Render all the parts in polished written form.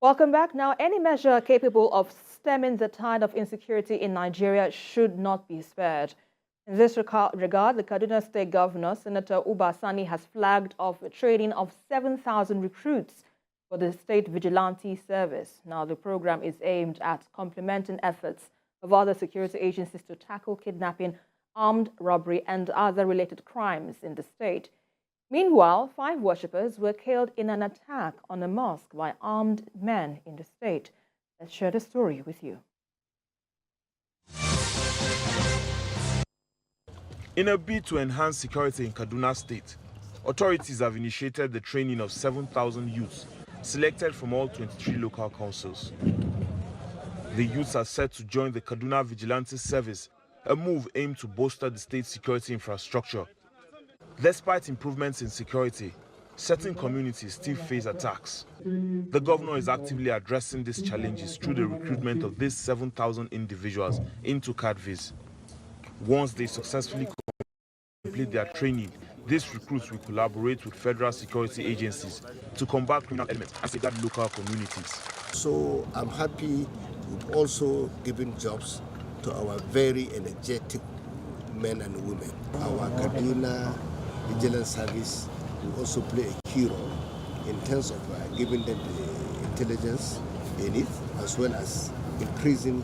Welcome back. Now, any measure capable of stemming the tide of insecurity in Nigeria should not be spared. In this regard, the Kaduna State Governor, Senator Uba Sani, has flagged off a training of 7,000 recruits for the State Vigilance Service. Now, the program is aimed at complementing efforts of other security agencies to tackle kidnapping, armed robbery, and other related crimes in the state. Meanwhile, 5 worshippers were killed in an attack on a mosque by armed men in the state. Let's share the story with you. In a bid to enhance security in Kaduna State, authorities have initiated the training of 7,000 youths selected from all 23 local councils. The youths are set to join the Kaduna Vigilance Service, a move aimed to bolster the state's security infrastructure. Despite improvements in security, certain communities still face attacks. The governor is actively addressing these challenges through the recruitment of these 7,000 individuals into cadres. Once they successfully complete their training, these recruits will collaborate with federal security agencies to combat criminal elements and safeguard local communities. So I'm happy we've also given jobs to our very energetic men and women. Our Kaduna Vigilance Service will also play a key role in terms of giving them the intelligence they need, as well as increasing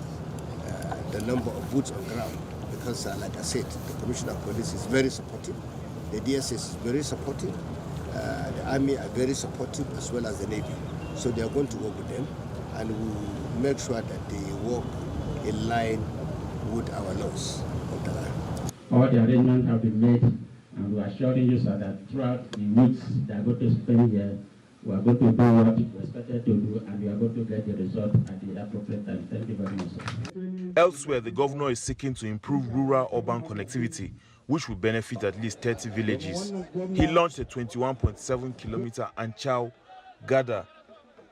the number of boots on ground. Because, like I said, the Commissioner of Police is very supportive, the DSS is very supportive, the Army are very supportive, as well as the Navy. So they are going to work with them, and we will make sure that they work in line with our laws of the land. All the arrangements have been made, and we are assuring you, sir, that throughout the weeks they are going to spend here, we are going to do what we expected to do, and we are going to get the result at the appropriate time. Thank you very much, sir. Elsewhere, the governor is seeking to improve rural-urban connectivity, which will benefit at least 30 villages. He launched a 21.7-kilometer Anchau-Gada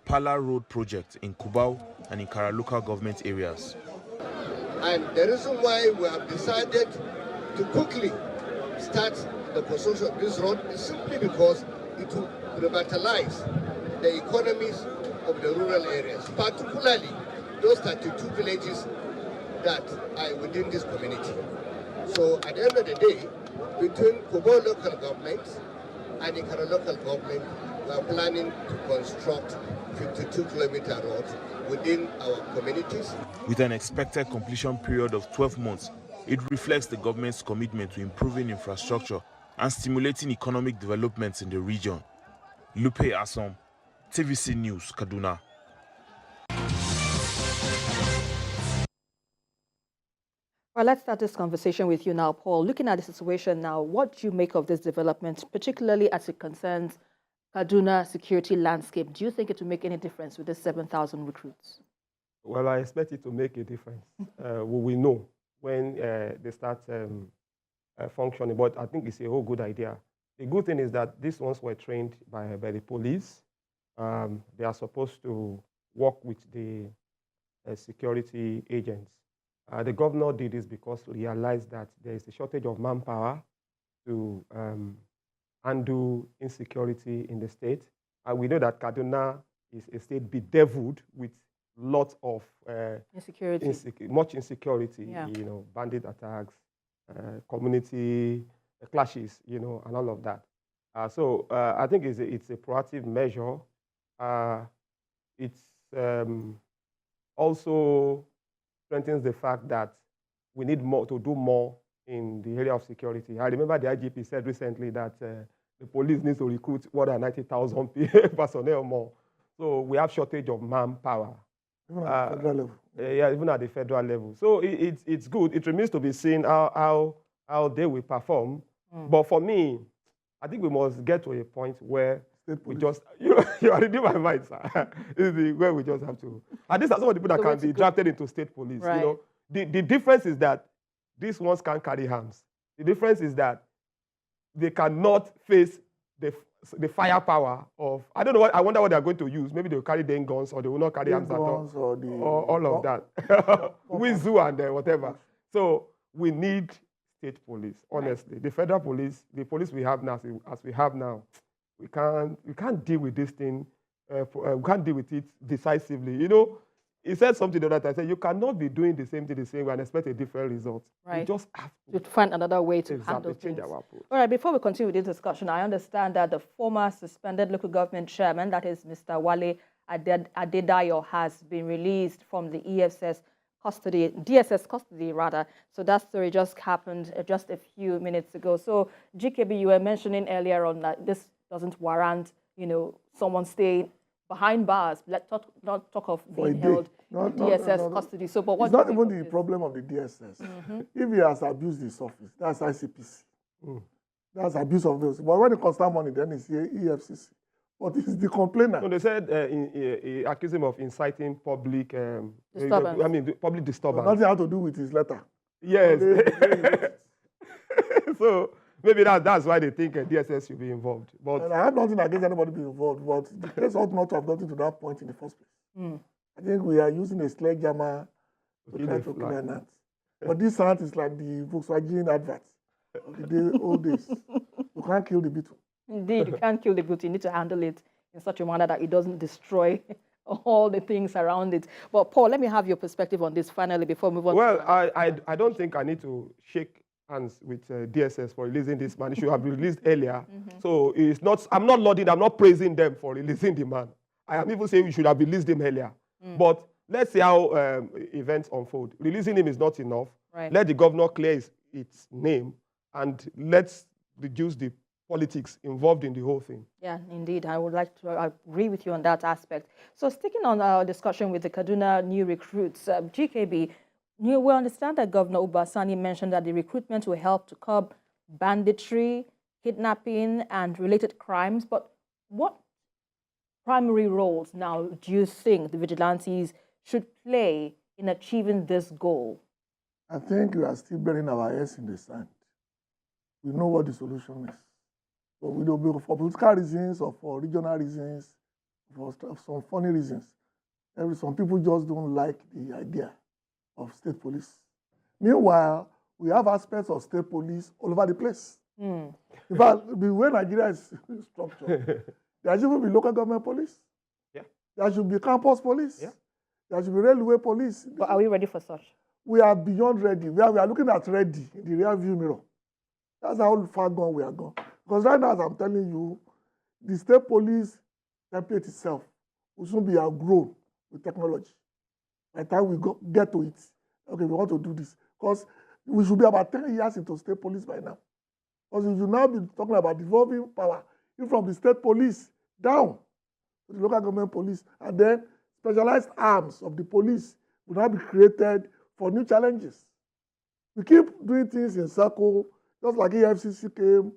Pala Road project in Kubau and in Kara local government areas. And the reason why we have decided to quickly start the construction of this road is simply because it will revitalize the economies of the rural areas, particularly those 32 villages that are within this community. So at the end of the day, between Kubau local government and Ikara local government, we are planning to construct 52-kilometer roads within our communities. With an expected completion period of 12 months, it reflects the government's commitment to improving infrastructure and stimulating economic developments in the region. Lupe Asom, TVC News, Kaduna. Well, let's start this conversation with you now, Paul. Looking at the situation now, what do you make of this development, particularly as it concerns Kaduna security landscape? Do you think it will make any difference with the 7,000 recruits? Well, I expect it to make a difference. We will know when they start functioning, but I think it's a whole good idea. The good thing is that these ones were trained by the police. They are supposed to work with the security agents. The governor did this because he realized that there is a shortage of manpower to undo insecurity in the state. And we know that Kaduna is a state bedeviled with lots of much insecurity, yeah. Bandit attacks, community clashes, and all of that. So I think it's a proactive measure. It's also strengthens the fact that we need to do more in the area of security. I remember the IGP said recently that the police needs to recruit more than 90,000 personnel more. So we have shortage of manpower. Even at the federal level. Yeah, even at the federal level. So it's good. It remains to be seen how they will perform. But for me, I think we must get to a point where we just, you are reading my mind, sir. Where we just have to. And these are some of the people that can be drafted into state police. Right. The difference is that these ones can't carry arms. The difference is that they cannot face the firepower of, I don't know what, I wonder what they're going to use. Maybe they'll carry their guns, or they will not carry arms at all. Or all of that. Wizoo and whatever. So we need state police, honestly. Right. The federal police, the police we have now, as we have now, we can't deal with this thing we can't deal with it decisively. You know, he said something the other time. He said, you cannot be doing the same thing the same way and expect a different result. Right. You just have to find another way to handle change things. our approach. All right, before we continue with this discussion, I understand that the former suspended local government chairman, that is Mr. Wale Adedayo, has been released from the DSS custody rather. So that story just happened just a few minutes ago. So GKB, you were mentioning earlier on that this doesn't warrant, you know, someone staying behind bars. Let's not talk of being held in DSS custody. So, but it's not even the problem of the DSS. If he has abused his office, that's ICPC. That's abuse of those. But when it comes to money, then it's EFCC. But it's the complainer. No, they said he accused him of inciting public disturbance. Public disturbance. Nothing had to do with his letter. Yes. So maybe that's why they think DSS should be involved. But and I have nothing against anybody being involved, but the case ought not to have gotten to that point in the first place. I think we are using a sledgehammer to try to kill an ant. But this ant is like the Volkswagen advert of the old days. You can't kill the beetle. Indeed, you can't kill the beetle. You need to handle it in such a manner that it doesn't destroy all the things around it. But Paul, let me have your perspective on this finally before we move on. Well, I don't think I need to shake hands with DSS for releasing this man. It should have been released earlier. So it's not. I'm not lauding. I'm not praising them for releasing the man. I am even saying we should have released him earlier. But let's see how events unfold. Releasing him is not enough. Right. Let the governor clear its name, and let's reduce the politics involved in the whole thing. Yeah, indeed. I would like to agree with you on that aspect. So sticking on our discussion with the Kaduna new recruits, GKB, we understand that Governor Uba Sani mentioned that the recruitment will help to curb banditry, kidnapping, and related crimes. But what primary roles now do you think the vigilantes should play in achieving this goal? I think we are still burying our heads in the sand. We know what the solution is. But we don't be for political reasons or for regional reasons, for some funny reasons. Some people just don't like the idea of state police. Meanwhile, we have aspects of state police all over the place. In fact, the way Nigeria is structured, there should be local government police. Yeah. There should be campus police. Yeah. There should be railway police. But are we ready for such? We are beyond ready. We are looking at ready in the rear view mirror. That's how far gone we are gone. Because right now, as I'm telling you, the state police template itself will soon be outgrown with technology. By the time we get to it, okay, we want to do this. Because we should be about 10 years into state police by now. Because we should now be talking about devolving power from the state police down to the local government police. And then specialized arms of the police will now be created for new challenges. We keep doing things in circle, just like EFCC came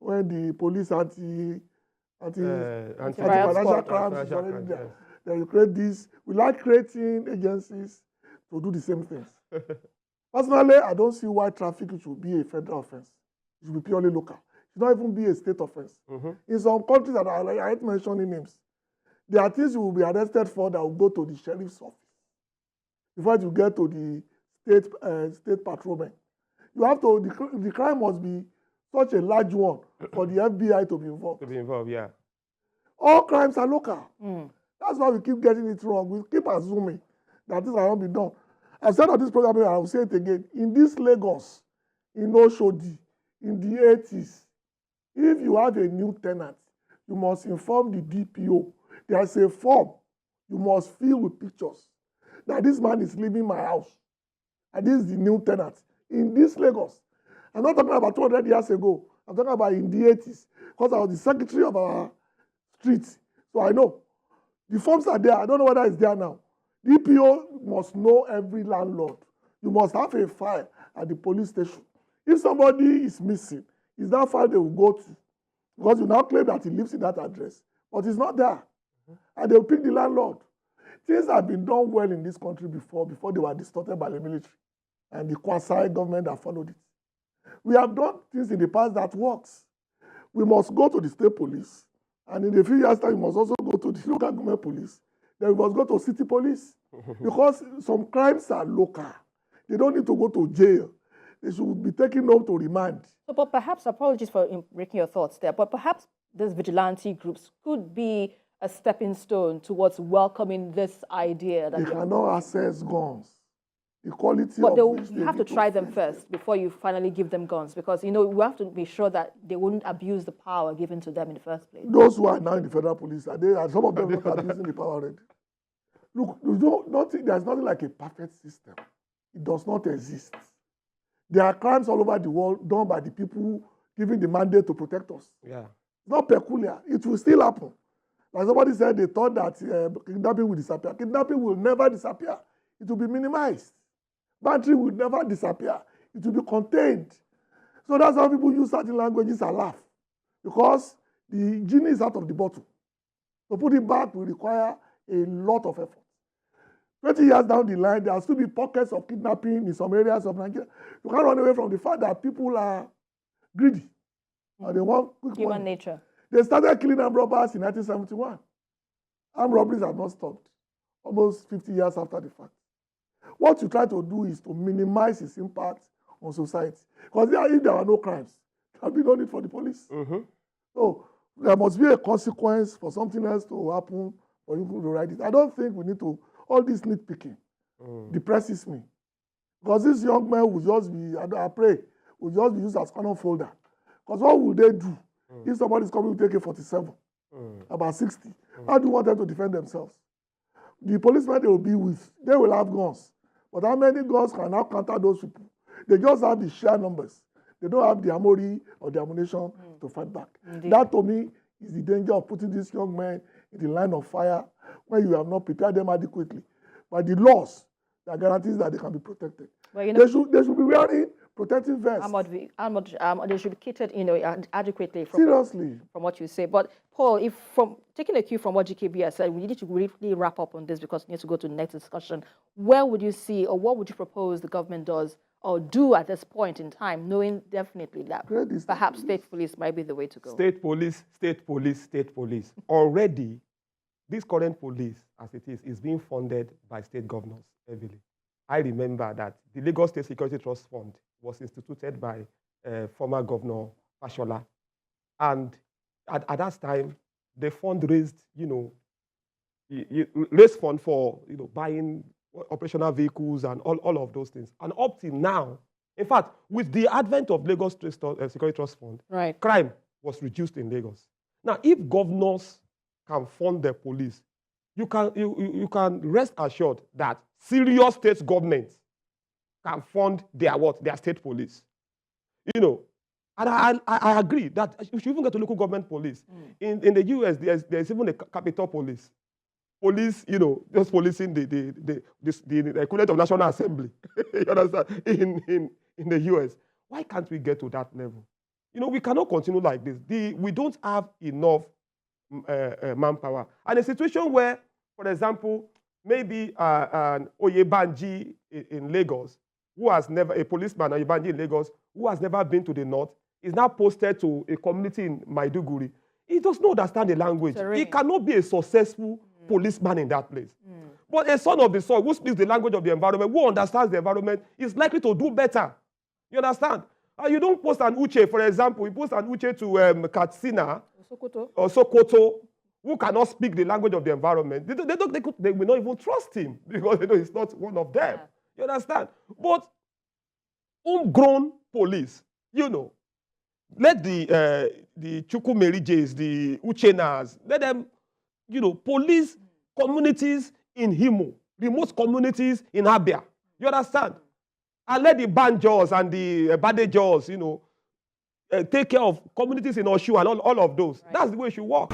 when the police anti-financial crimes is already there. Then you create this. We like creating agencies to do the same things. Personally, I don't see why trafficking should be a federal offense. It should be purely local. It should not even be a state offense. In some countries that I ain't mentioning names, there are things you will be arrested for that will go to the sheriff's office before you get to the state patrolman. You have to, the crime must be such a large one for the FBI to be involved. To be involved, yeah. All crimes are local. That's why we keep getting it wrong. We keep assuming that this has not been done. I've said on this program, and I will say it again. In this Lagos, in Oshodi, in the 80s, if you have a new tenant, you must inform the DPO. There's a form you must fill with pictures that this man is leaving my house. And this is the new tenant. In this Lagos, I'm not talking about 200 years ago. I'm talking about in the 80s. Because I was the secretary of our street. So I know. The forms are there. I don't know whether it's there now. DPO must know every landlord. You must have a file at the police station. If somebody is missing, it's that file they will go to. Because you now claim that he lives in that address. But it's not there. And they'll pick the landlord. Things have been done well in this country before they were distorted by the military and the quasi-government that followed it. We have done things in the past that works. We must go to the state police, and in a few years' time, we must also go to the local government police. Then we must go to city police. Because some crimes are local. They don't need to go to jail. They should be taken home to remand. So, but perhaps, apologies for breaking your thoughts there, but perhaps these vigilante groups could be a stepping stone towards welcoming this idea? They That cannot access guns. The quality but of which you have to try them first before you finally give them guns, because you know we have to be sure that they wouldn't abuse the power given to them in the first place. Those who are now in the federal police, are some of them not abusing the power already? Look, there's nothing like a perfect system. It does not exist. There are crimes all over the world done by the people given the mandate to protect us. Yeah. It's not peculiar. It will still happen. Like somebody said, they thought that kidnapping will disappear. Kidnapping will never disappear. It will be minimized. Battery will never disappear. It will be contained. So that's how people use certain languages and laugh. Because the genie is out of the bottle. To put it back will require a lot of effort. 20 years down the line, there will still be pockets of kidnapping in some areas of Nigeria. You can't run away from the fact that people are greedy. And they want quick Human money. nature. They started killing armed robbers in 1971. Armed robberies have not stopped. Almost 50 years after the fact. What you try to do is to minimize its impact on society. Because if there are no crimes, there will be no need for the police. So there must be a consequence for something else to happen for you to write it. I don't think we need to, all this nitpicking depresses me. Because these young men will just be, I pray, will just be used as cannon fodder. Because what will they do if somebody is coming with AK-47, about 60? How do you want them to defend themselves? The policemen they will be with, they will have guns. But how many guns can now counter those people? They just have the sheer numbers. They don't have the armory or the ammunition to fight back. Indeed. That, to me, is the danger of putting these young men in the line of fire when you have not prepared them adequately. But the laws that guarantees that they can be protected. Well, you know, they should be wearing protective vests. They should be kitted, you know, adequately. Seriously. From what you say. But Paul, if from taking a cue from what GKB has said, we need to really wrap up on this because we need to go to the next discussion. Where would you see, or what would you propose the government does or do at this point in time, knowing definitely that perhaps state police might be the way to go? State police, state police, state police. Already, this current police, as it is being funded by state governors heavily. I remember that the Lagos State Security Trust Fund was instituted by former Governor Fashola. And at that time, the fund raised, raised fund for, buying operational vehicles and all of those things. And up till now, in fact, with the advent of Lagos State Security Trust Fund, crime was reduced in Lagos. Now, if governors can fund the police, you can rest assured that serious state governments can fund their state police. And I agree that you should even get to local government police. In the US, there's even a capital police. Police, just policing the equivalent of National Assembly. You understand? In the US. Why can't we get to that level? We cannot continue like this. We don't have enough manpower. And a situation where, for example, maybe an Oyebanji in Lagos, who has never, a policeman, Oyebanji in Lagos, who has never been to the north, is now posted to a community in Maiduguri. He does not understand the language. He cannot be a successful policeman in that place. But a son of the soil who speaks the language of the environment, who understands the environment, is likely to do better. You understand? You don't post an Uche, for example, you post an Uche to Katsina or Sokoto, who cannot speak the language of the environment. They will not even trust him because they know he's not one of them. You understand? But homegrown police, let the Chukwumerijis, the Uchenas, let them, police communities in Himo, remote communities in Abia. You understand? And let the Banjos and the Badejos, take care of communities in Oshu and all of those. That's the way it should work.